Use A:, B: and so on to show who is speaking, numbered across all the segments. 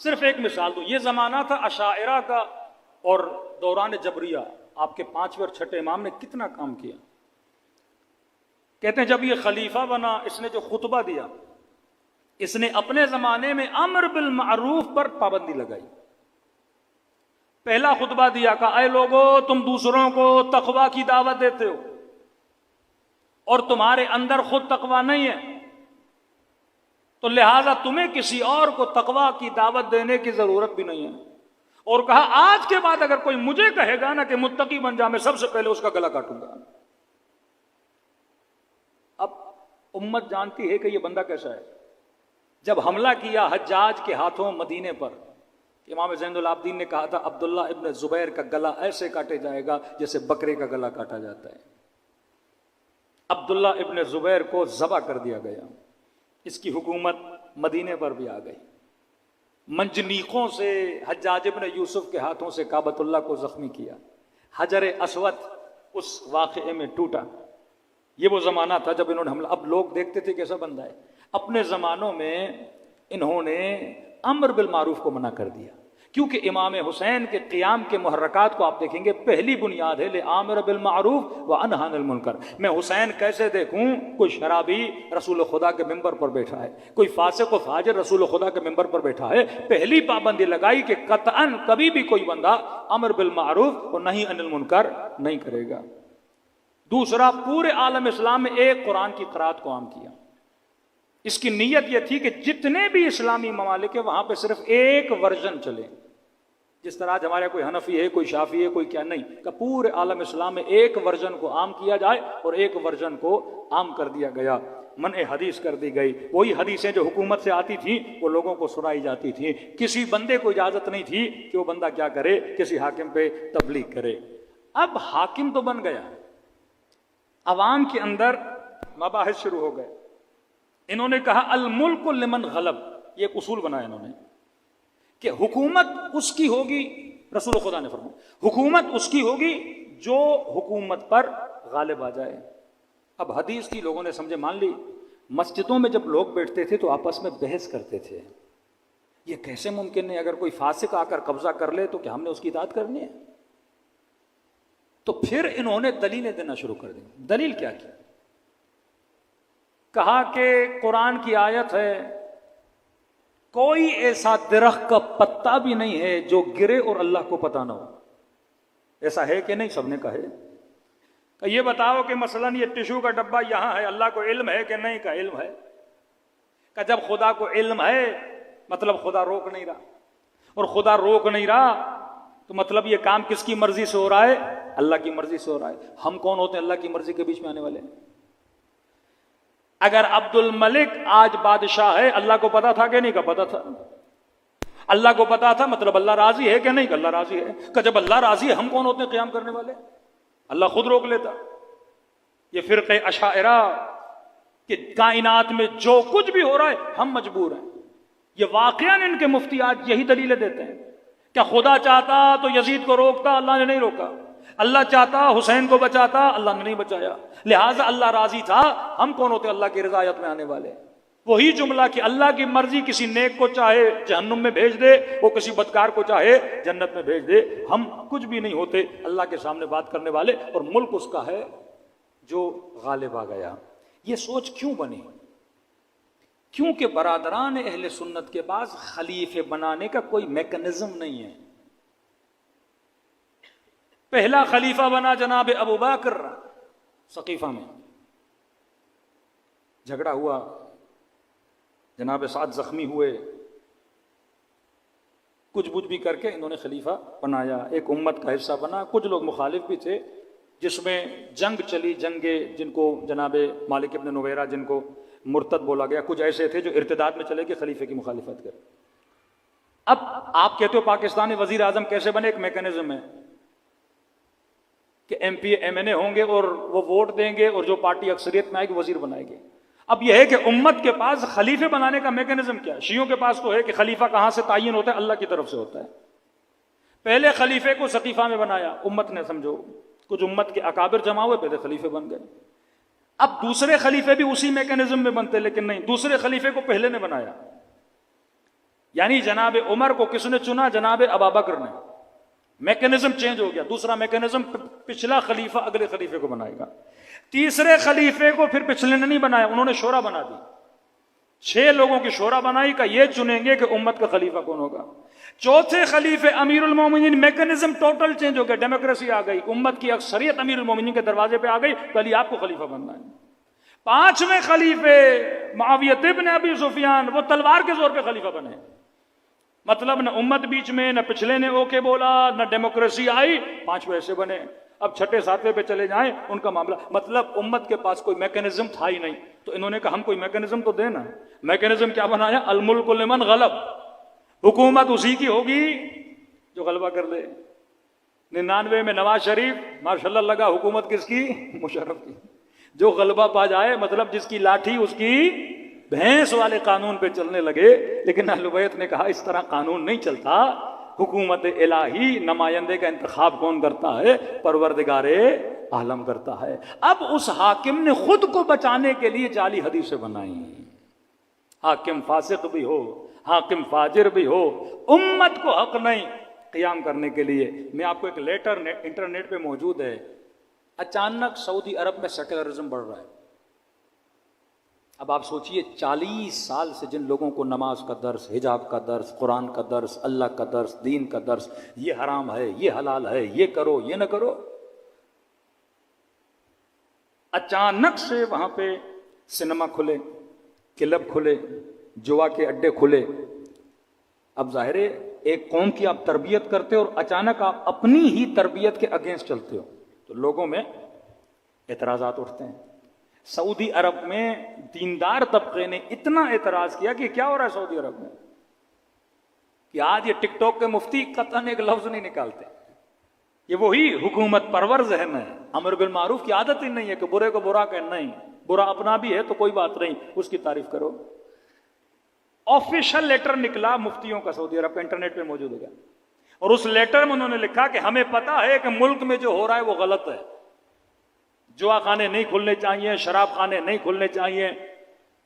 A: صرف ایک مثال دو، یہ زمانہ تھا اشاعرہ کا اور دوران جبریہ، آپ کے 5ویں اور 6 امام نے کتنا کام کیا. کہتے ہیں جب یہ خلیفہ بنا، اس نے جو خطبہ دیا، اس نے اپنے زمانے میں امر بالمعروف پر پابندی لگائی. پہلا خطبہ دیا کہ اے لوگو، تم دوسروں کو تقوی کی دعوت دیتے ہو اور تمہارے اندر خود تقوی نہیں ہے، تو لہٰذا تمہیں کسی اور کو تقوی کی دعوت دینے کی ضرورت بھی نہیں ہے. اور کہا آج کے بعد اگر کوئی مجھے کہے گا نا کہ متقی بن جا، میں سب سے پہلے اس کا گلا کاٹوں گا. اب امت جانتی ہے کہ یہ بندہ کیسا ہے. جب حملہ کیا حجاج کے ہاتھوں مدینے پر، امام زین العابدین نے کہا تھا عبداللہ ابن زبیر کا گلا ایسے کاٹے جائے گا جیسے بکرے کا گلا کاٹا جاتا ہے. عبداللہ ابن زبیر کو ذبح کر دیا گیا. اس کی حکومت مدینے پر بھی آ گئی. منجنیقوں سے حجاج ابن یوسف کے ہاتھوں سے کعبۃ اللہ کو زخمی کیا. حجر اسود اس واقعے میں ٹوٹا. یہ وہ زمانہ تھا جب انہوں نے حملہ. اب لوگ دیکھتے تھے کیسا بندہ ہے. اپنے زمانوں میں انہوں نے امر بالمعروف کو منع کر دیا، کیونکہ امام حسین کے قیام کے محرکات کو آپ دیکھیں گے، پہلی بنیاد ہے لآمر بالمعروف وانہی عن المنکر. میں حسین کیسے دیکھوں کوئی شرابی رسول خدا کے ممبر پر بیٹھا ہے، کوئی فاسق و فاجر رسول خدا کے ممبر پر بیٹھا ہے. پہلی پابندی لگائی کہ قطعاً کبھی بھی کوئی بندہ امر بالمعروف اور نہی عن المنکر نہیں کرے گا. دوسرا، پورے عالم اسلام میں ایک قرآن کی قرأت کو عام کیا. اس کی نیت یہ تھی کہ جتنے بھی اسلامی ممالک ہیں وہاں پہ صرف ایک ورژن چلے. جس طرح آج ہمارے کوئی حنفی ہے، کوئی شافعی ہے، کوئی کیا نہیں، کہ پورے عالم اسلام میں ایک ورژن کو عام کیا جائے، اور ایک ورژن کو عام کر دیا گیا. منع حدیث کر دی گئی. وہی حدیثیں جو حکومت سے آتی تھیں وہ لوگوں کو سنائی جاتی تھیں. کسی بندے کو اجازت نہیں تھی کہ وہ بندہ کیا کرے، کسی حاکم پہ تبلیغ کرے. اب حاکم تو بن گیا، عوام کے اندر مباحث شروع ہو گئے. انہوں نے کہا الملک لمن غلب. یہ ایک اصول بنایا انہوں نے کہ حکومت اس کی ہوگی، رسول خدا نے فرمایا حکومت اس کی ہوگی جو حکومت پر غالب آ جائے. اب حدیث کی لوگوں نے سمجھے مان لی. مسجدوں میں جب لوگ بیٹھتے تھے تو آپس میں بحث کرتے تھے، یہ کیسے ممکن ہے، اگر کوئی فاسق آ کر قبضہ کر لے تو کیا ہم نے اس کی اطاعت کرنی ہے؟ تو پھر انہوں نے دلیلیں دینا شروع کر دی. دلیل کیا کی؟ کہا کہ قرآن کی آیت ہے کوئی ایسا درخت کا پتا بھی نہیں ہے جو گرے اور اللہ کو پتہ نہ ہو. ایسا ہے کہ نہیں؟ سب نے کہا. کہ یہ بتاؤ کہ مثلا یہ ٹشو کا ڈبہ یہاں ہے، اللہ کو علم ہے کہ نہیں؟ کا علم ہے. کہ جب خدا کو علم ہے مطلب خدا روک نہیں رہا، اور خدا روک نہیں رہا تو مطلب یہ کام کس کی مرضی سے ہو رہا ہے؟ اللہ کی مرضی سے ہو رہا ہے. ہم کون ہوتے ہیں اللہ کی مرضی کے بیچ میں آنے والے؟ اگر عبد الملک آج بادشاہ ہے، اللہ کو پتا تھا کہ نہیں؟ کا پتا تھا. اللہ کو پتا تھا مطلب اللہ راضی ہے کہ نہیں؟ کہ اللہ راضی ہے. کہ جب اللہ راضی ہے ہم کون ہوتے ہیں قیام کرنے والے؟ اللہ خود روک لیتا. یہ فرقہ اشاعرہ کہ کائنات میں جو کچھ بھی ہو رہا ہے ہم مجبور ہیں، یہ واقعاً ان کے مفتی آج یہی دلیلیں دیتے ہیں. کیا خدا چاہتا تو یزید کو روکتا؟ اللہ نے نہیں روکا. اللہ چاہتا حسین کو بچاتا؟ اللہ نے نہیں بچایا. لہٰذا اللہ راضی تھا. ہم کون ہوتے اللہ کی رضایت میں آنے والے؟ وہی جملہ کہ اللہ کی مرضی کسی نیک کو چاہے جہنم میں بھیج دے، وہ کسی بدکار کو چاہے جنت میں بھیج دے. ہم کچھ بھی نہیں ہوتے اللہ کے سامنے بات کرنے والے، اور ملک اس کا ہے جو غالب آ گیا. یہ سوچ کیوں بنی؟ کیونکہ برادران اہل سنت کے پاس خلیفے بنانے کا کوئی میکنزم نہیں ہے. پہلا خلیفہ بنا جناب ابو بکر. سقیفہ میں جھگڑا ہوا، جناب سعد زخمی ہوئے، کچھ بچ بھی کر کے انہوں نے خلیفہ بنایا، ایک امت کا حصہ بنا. کچھ لوگ مخالف بھی تھے، جس میں جنگ چلی، جنگیں جن کو جناب مالک ابن نویرہ جن کو مرتد بولا گیا. کچھ ایسے تھے جو ارتداد میں چلے کہ خلیفے کی مخالفت کرے. اب آپ کہتے ہو پاکستان میں وزیر اعظم کیسے بنے؟ ایک میکنزم ہے کہ ایم پی ایم این اے ہوں گے اور وہ ووٹ دیں گے، اور جو پارٹی اکثریت میں آئے گی وزیر بنائے گی. اب یہ ہے کہ امت کے پاس خلیفے بنانے کا میکنزم کیا ہے؟ شیعوں کے پاس تو ہے کہ خلیفہ کہاں سے تعین ہوتا ہے؟ اللہ کی طرف سے ہوتا ہے. پہلے خلیفے کو سقیفہ میں بنایا امت نے، سمجھو کچھ امت کے اکابر جمع ہوئے، پہلے خلیفے بن گئے. اب دوسرے خلیفے بھی اسی میکنزم میں بنتے، لیکن نہیں، دوسرے خلیفے کو پہلے نے بنایا. یعنی جناب عمر کو کس نے چنا؟ جناب ابابکر نے. میکینزم چینج ہو گیا. دوسرا میکینزم پچھلا خلیفہ اگلے خلیفے کو بنائے گا. تیسرے خلیفے کو پھر پچھلے نے نہیں بنایا, انہوں نے شورا بنا دی. 6 لوگوں کی شورا بنائی کا یہ چنیں گے کہ امت کا خلیفہ کون ہوگا. چوتھے خلیفے امیر المومنین, میکینزم ٹوٹل چینج ہو گیا, ڈیموکریسی آ گئی, امت کی اکثریت امیر المومنین کے دروازے پہ آ گئی, کل آپ کو خلیفہ بننا ہے. 5ویں خلیفے معاویہ ابن ابی سفیان, وہ تلوار کے زور پہ خلیفہ بنے. مطلب نہ امت بیچ میں, نہ پچھلے نے اوکے بولا, نہ ڈیموکریسی آئی, 5 ایسے بنے. اب 6 7 پہ چلے جائیں ان کا معاملہ. مطلب امت کے پاس کوئی میکینزم تھا ہی نہیں, تو انہوں نے کہا ہم کوئی میکینزم تو دینا. میکینزم کیا بنایا؟ الملک لمن غلب, حکومت اسی کی ہوگی جو غلبہ کر لے. 99 میں نواز شریف ماشاءاللہ لگا, حکومت کس کی؟ مشرف کی. جو غلبہ پا جائے, مطلب جس کی لاٹھی اس کی بھینس والے قانون پہ چلنے لگے. لیکن اہل بیت نے کہا اس طرح قانون نہیں چلتا. حکومت الہی, نمائندے کا انتخاب کون کرتا ہے؟ پروردگار عالم کرتا ہے. اب اس حاکم نے خود کو بچانے کے لیے جعلی حدیثیں بنائی. حاکم فاسق بھی ہو, حاکم فاجر بھی ہو, امت کو حق نہیں قیام کرنے کے لیے. میں آپ کو ایک لیٹر انٹرنیٹ پہ موجود ہے. اچانک سعودی عرب میں سیکولرزم بڑھ رہا ہے. اب آپ سوچئے 40 سال سے جن لوگوں کو نماز کا درس, حجاب کا درس, قرآن کا درس, اللہ کا درس, دین کا درس, یہ حرام ہے, یہ حلال ہے, یہ کرو, یہ نہ کرو, اچانک سے وہاں پہ سنیما کھلے, کلب کھلے, جوا کے اڈے کھلے. اب ظاہر ہے ایک قوم کی آپ تربیت کرتے ہو اور اچانک آپ اپنی ہی تربیت کے اگینسٹ چلتے ہو, تو لوگوں میں اعتراضات اٹھتے ہیں. سعودی عرب میں دیندار طبقے نے اتنا اعتراض کیا کہ کیا ہو رہا ہے سعودی عرب میں, کہ آج یہ ٹک ٹاک کے مفتی قطعاً ایک لفظ نہیں نکالتے. یہ وہی حکومت پرور ذہن ہے, امر بالمعروف کی عادت ہی نہیں ہے کہ برے کو برا کہنا, نہیں, برا اپنا بھی ہے تو کوئی بات نہیں, اس کی تعریف کرو. آفیشل لیٹر نکلا مفتیوں کا سعودی عرب کا, انٹرنیٹ پہ موجود ہو گیا, اور اس لیٹر میں انہوں نے لکھا کہ ہمیں پتا ہے کہ ملک میں جو ہو رہا ہے وہ غلط ہے. جوا خانے نہیں کھلنے چاہیے, شراب خانے نہیں کھلنے چاہیے,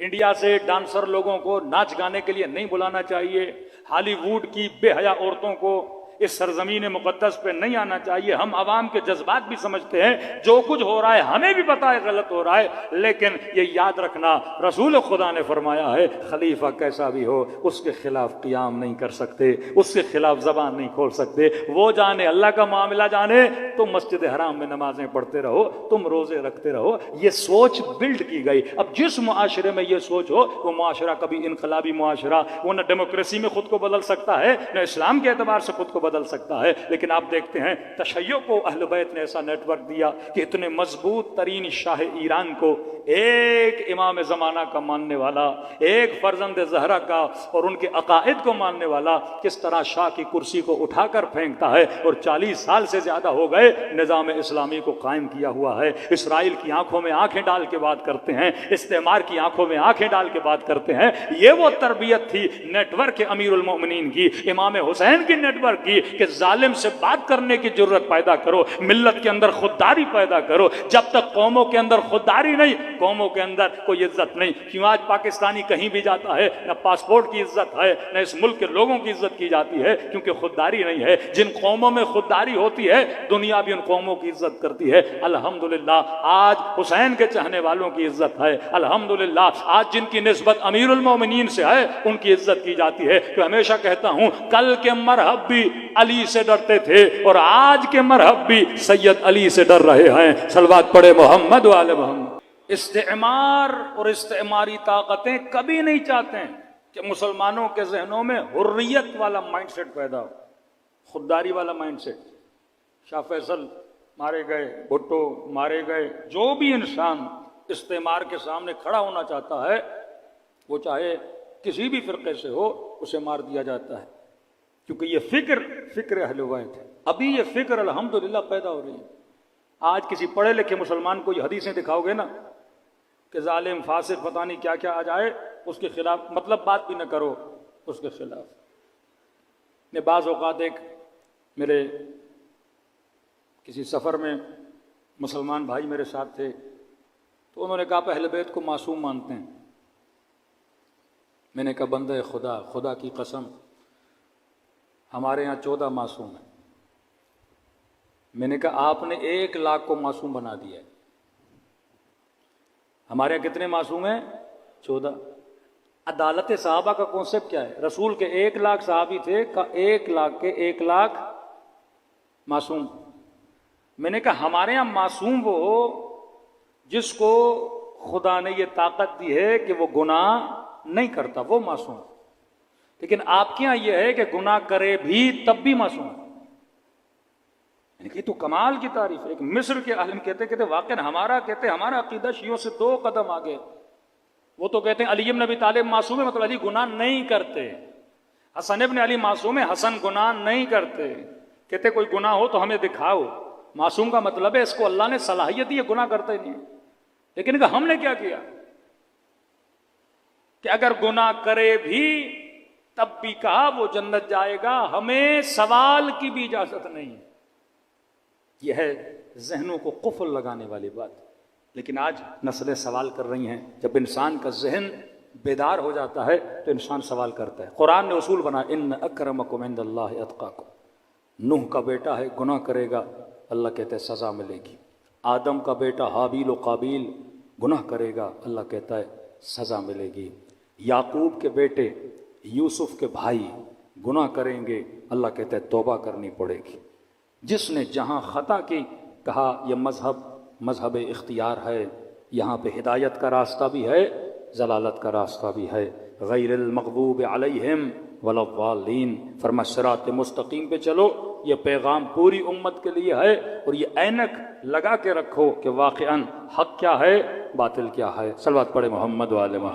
A: انڈیا سے ڈانسر لوگوں کو ناچ گانے کے لیے نہیں بلانا چاہیے, ہالی ووڈ کی بے حیا عورتوں کو اس سرزمین مقدس پہ نہیں آنا چاہیے. ہم عوام کے جذبات بھی سمجھتے ہیں, جو کچھ ہو رہا ہے ہمیں بھی پتا ہے غلط ہو رہا ہے, لیکن یہ یاد رکھنا رسول خدا نے فرمایا ہے خلیفہ کیسا بھی ہو اس کے خلاف قیام نہیں کر سکتے, اس کے خلاف زبان نہیں کھول سکتے. وہ جانے, اللہ کا معاملہ جانے, تم مسجد حرام میں نمازیں پڑھتے رہو, تم روزے رکھتے رہو. یہ سوچ بلڈ کی گئی. اب جس معاشرے میں یہ سوچ ہو وہ معاشرہ کبھی انقلابی معاشرہ, وہ نہ ڈیموکریسی میں خود کو بدل سکتا ہے, نہ اسلام کے اعتبار سے خود کو بدل سکتا ہے. لیکن آپ دیکھتے ہیں تشیع کو اہل بیت نے ایسا نیٹ ورک دیا کہ اتنے مضبوط ترین شاہ ایران کو ایک امام زمانہ کا ماننے والا, ایک فرزند زہرا کا اور ان کے عقائد کو ماننے والا کس طرح شاہ کی کرسی کو اٹھا کر پھینکتا ہے, اور 40 سال سے زیادہ ہو گئے نظام اسلامی کو قائم کیا ہوا ہے. اسرائیل کی آنکھوں میں آنکھیں ڈال کے بات کرتے ہیں, استعمار کی آنکھوں میں آنکھیں ڈال کے بات کرتے ہیں. یہ وہ تربیت تھی نیٹ ورک امیر المومنین کی, امام حسین کی نیٹ ورک کی, کہ ظالم سے بات کرنے کی جرت پیدا کرو, ملت کے اندر خودداری پیدا کرو. جب تک قوموں کے اندر خودداری نہیں, قوموں کے اندر کوئی عزت نہیں. کیوں آج پاکستانی کہیں بھی جاتا ہے نہ پاسپورٹ کی عزت ہے, نہ اس ملک کے لوگوں کی عزت کی جاتی ہے, کیونکہ خودداری نہیں ہے. جن قوموں میں خودداری ہوتی ہے دنیا بھی ان قوموں کی عزت کرتی ہے. الحمدللہ آج حسین کے چاہنے والوں کی عزت ہے. الحمدللہ آج جن کی نسبت امیر المومنین سے ہے ان کی عزت کی جاتی ہے. کہ ہمیشہ کہتا ہوں کل کے مرحب بھی علی سے ڈرتے تھے اور آج کے مرحب بھی سید علی سے ڈر رہے ہیں. صلوات پڑھے محمد و آل محمد. استعمار اور استعماری طاقتیں کبھی نہیں چاہتے ہیں کہ مسلمانوں کے ذہنوں میں حریت والا مائنڈ سیٹ پیدا ہو, خودداری والا مائنڈ سیٹ. شاہ فیصل مارے گئے, بھٹو مارے گئے, جو بھی انسان استعمار کے سامنے کھڑا ہونا چاہتا ہے وہ چاہے کسی بھی فرقے سے ہو اسے مار دیا جاتا ہے, کیونکہ یہ فکر اہل بیت ہے. ابھی یہ فکر الحمدللہ پیدا ہو رہی ہے. آج کسی پڑھے لکھے مسلمان کو یہ حدیثیں دکھاؤ گے نا کہ ظالم فاسق پتہ نہیں کیا کیا آ جائے, اس کے خلاف مطلب بات بھی نہ کرو اس کے خلاف. میں بعض اوقات ایک میرے کسی سفر میں مسلمان بھائی میرے ساتھ تھے, تو انہوں نے کہا اہل بیت کو معصوم مانتے ہیں. میں نے کہا بندہ خدا، خدا کی قسم ہمارے یہاں 14 معصوم ہیں۔ میں نے کہا آپ نے 1 لاکھ کو معصوم بنا دیا ہے۔ ہمارے یہاں کتنے معصوم ہیں؟ 14۔ عدالت صحابہ کا کانسیپٹ کیا ہے؟ رسول کے 1 لاکھ صحابی تھے، کا 1 لاکھ کے 1 لاکھ معصوم۔ میں نے کہا ہمارے یہاں معصوم وہ ہو جس کو خدا نے یہ طاقت دی ہے کہ وہ گناہ نہیں کرتا، وہ معصوم۔ لیکن آپ کے یہاں یہ ہے کہ گناہ کرے بھی تب بھی معصوم ہے۔ یہ تو کمال کی تعریف ہے۔ ایک مصر کے عالم کہتے واقعا ہمارا عقیدہ شیعوں سے 2 قدم آگے۔ وہ تو کہتے ہیں علی بن ابی طالب معصوم ہے، مطلب علی گناہ نہیں کرتے۔ حسن ابن علی معصوم ہے، حسن گناہ نہیں کرتے۔ کہتے کوئی گناہ ہو تو ہمیں دکھاؤ۔ معصوم کا مطلب ہے اس کو اللہ نے صلاحیت دی ہے، گناہ کرتے نہیں۔ لیکن ہم نے کیا کیا کہ اگر گناہ کرے بھی تب بھی کہا وہ جنت جائے گا، ہمیں سوال کی بھی اجازت نہیں۔ یہ ہے ذہنوں کو قفل لگانے والی بات۔ لیکن آج نسلیں سوال کر رہی ہیں۔ جب انسان کا ذہن بیدار ہو جاتا ہے تو انسان سوال کرتا ہے۔ قرآن نے اصول بنا، ان اکرمکم عند اللہ اتقاکم۔ نوح کا بیٹا ہے، گناہ کرے گا، اللہ کہتے ہیں سزا ملے گی۔ آدم کا بیٹا حابیل و قابیل گناہ کرے گا، اللہ کہتا ہے سزا ملے گی۔ یعقوب کے بیٹے یوسف کے بھائی گناہ کریں گے، اللہ کہتا ہے توبہ کرنی پڑے گی۔ جس نے جہاں خطا کی کہا یہ مذہب اختیار ہے، یہاں پہ ہدایت کا راستہ بھی ہے، ضلالت کا راستہ بھی ہے۔ غیر المغضوب علیہم ولا الضالین، فرما صراط مستقیم پہ چلو۔ یہ پیغام پوری امت کے لیے ہے، اور یہ اینک لگا کے رکھو کہ واقعاً حق کیا ہے، باطل کیا ہے۔ صلوات پڑھے محمد و آل محمد۔